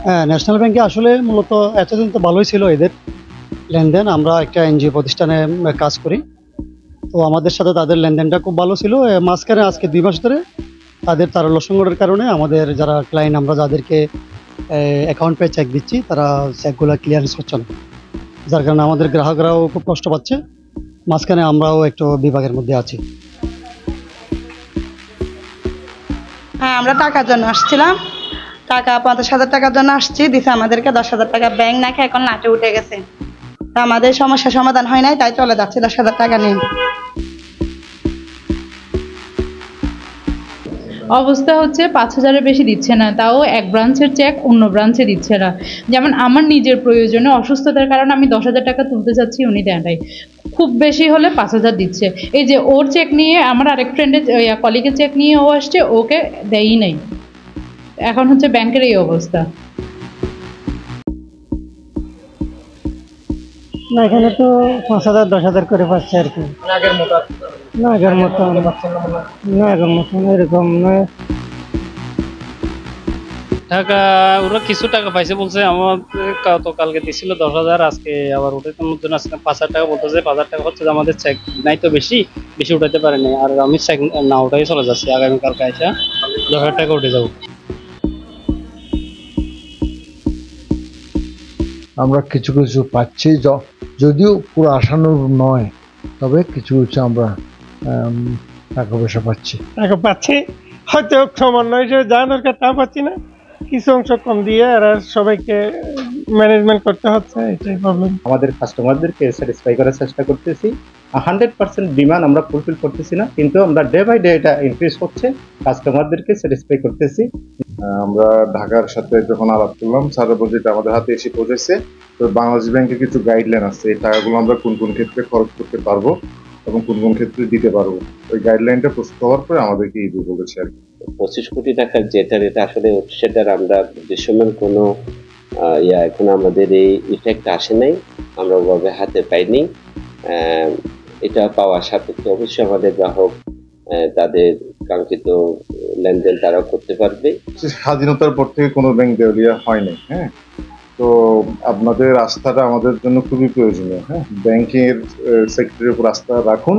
হ্যাঁ, ন্যাশনাল ব্যাংকে আসলে মূলত এতদিন তো ভালোই ছিল এদের লেনদেন। আমরা একটা এনজিও প্রতিষ্ঠানে কাজ করি। তো আমাদের সাথে তাদের লেনদেনটা খুব ভালো ছিল। মাঝখানে আজকে ২ মাস ধরে তাদের তারল্য সংকটের কারণে আমাদের যারা ক্লায়েন্ট, আমরা যাদেরকে অ্যাকাউন্ট পে চেক দিচ্ছি, তারা চেকগুলা ক্লিয়ারেন্স হচ্ছে না। যার কারণে আমাদের গ্রাহকরাও খুব কষ্ট পাচ্ছে। মাঝখানে আমরাও একটু বিভাগের মধ্যে আছি। হ্যাঁ, আমরা টাকার জন্য আসছিলাম। টাকা ৫০,০০০ টাকার জন্য আসছি, দিছে আমাদেরকে ১০,০০০ টাকা। ব্যাংক নাকি এখন লাটে উঠে গেছে। তা আমাদের সমস্যা সমাধান হয় নাই, তাই চলে যাচ্ছে ১০,০০০ টাকা নিয়ে। অবস্থা হচ্ছে ৫,০০০-এর বেশি দিচ্ছে না, তাও এক ব্রাঞ্চের চেক অন্য ব্রাঞ্চে দিচ্ছে না। যেমন আমার নিজের প্রয়োজনে অসুস্থতার কারণে আমি ১০,০০০ টাকা তুলতে চাচ্ছি, উনি দেন নাই। খুব বেশি হলে ৫,০০০ দিচ্ছে। এই যে ওর চেক নিয়ে আমার আরেক ফ্রেন্ডের কলিগের চেক নিয়ে ও আসছে, ওকে দেয়ই নাই। এখন হচ্ছে ব্যাংকের এই অবস্থা। না, এখানে তো ৫,০০০ ১০,০০০ করে পাচ্ছে আর কি। না, আগের মতন না, আগের মতন এরকম নয়। টাকা ওরা কিছু টাকা পাইছে বলছে। আমার তো কালকে দিছিল ১০,০০০, আজকে আবার উঠাইতে জন্য আজকে ৫,০০০ টাকা বলতেছে। ৫,০০০ টাকা হচ্ছে যে আমাদের চেক নাই তো বেশি বেশি উঠাইতে পারেনি। আর আমি চেক না উঠাই চলে যাচ্ছি, আগামীকালকে আইসা ১০,০০০ টাকা উঠে যাবো। আমরা কিছু কিছু পাচ্ছি, যদিও পুরো আশানুরূপ নয়, তবে কিছু কিছু আমরা টাকা পয়সা পাচ্ছি। টাকা পাচ্ছি, হয়তো সমন্বয় হিসেবে যা দরকার তা পাচ্ছি না। কিছু অংশ কম দিয়ে আর সবাইকে ম্যানেজমেন্ট করতে হচ্ছে, এটাই প্রবলেম। আমাদের কাস্টমারদেরকে স্যাটিসফাই করার চেষ্টা করতেছি। 100% ডিমান্ড আমরা ফুলফিল করতেছি না, কিন্তু আমরা ডে বাই ডে এটা ইনক্রিজ হচ্ছে, কাস্টমারদেরকে স্যাটিসফাই করতেছি। আমরা ঢাকার সাথে যখন আলাপ করলাম, স্যারের বাজেট আমাদের হাতে এসে পৌঁছেছে। তো বাংলাদেশ ব্যাংকের কিছু গাইডলাইন আছে, এই টাকাগুলো আমরা কোন কোন ক্ষেত্রে খরচ করতে পারবো এবং কোন কোন ক্ষেত্রে দিতে পারবো। ওই গাইডলাইনটা প্রস্তুত হওয়ার পরে আমাদেরকে ইদু বলেছে আর কি। 25 কোটি টাকার যেটার এটা আসলে সেটার আমরা দৃশ্যমান কোনো এখন আমাদের এই ইফেক্ট আসে নাই, আমরা ওভাবে হাতে পাইনি। এটা পাওয়ার সাপেক্ষে অবশ্যই আমাদের গ্রাহক তাদের কাঙ্ক্ষিত লেনদেন তারাও করতে পারবে। স্বাধীনতার পর থেকে কোনো ব্যাংক দেউলিয়া হয়নি। হ্যাঁ, তো আপনাদের আস্থাটা আমাদের জন্য খুবই প্রয়োজনীয়। হ্যাঁ, ব্যাংকের সেক্টরের উপর আস্থা রাখুন।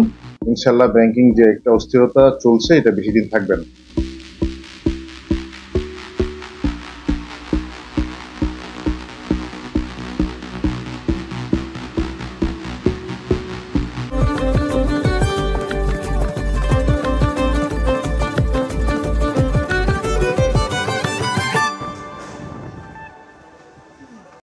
ইনশাল্লাহ ব্যাংকিং যে একটা অস্থিরতা চলছে, এটা বেশি দিন থাকবে না।